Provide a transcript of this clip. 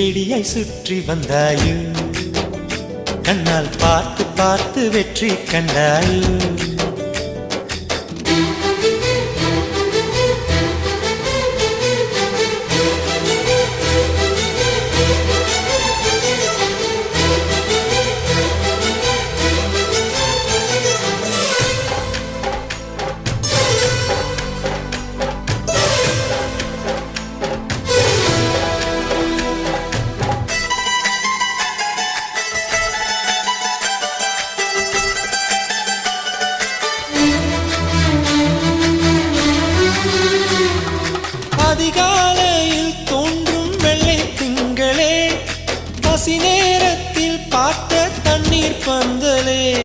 வெடியாய் சுற்றி வந்தாயோ, கண்ணால் பார்த்து பார்த்து வெற்றி கண்டாயோ. அதிகாலையில் தோன்றும் வெள்ளை திங்களே, பசி நேரத்தில் பார்த்த தண்ணீர் பந்தலே.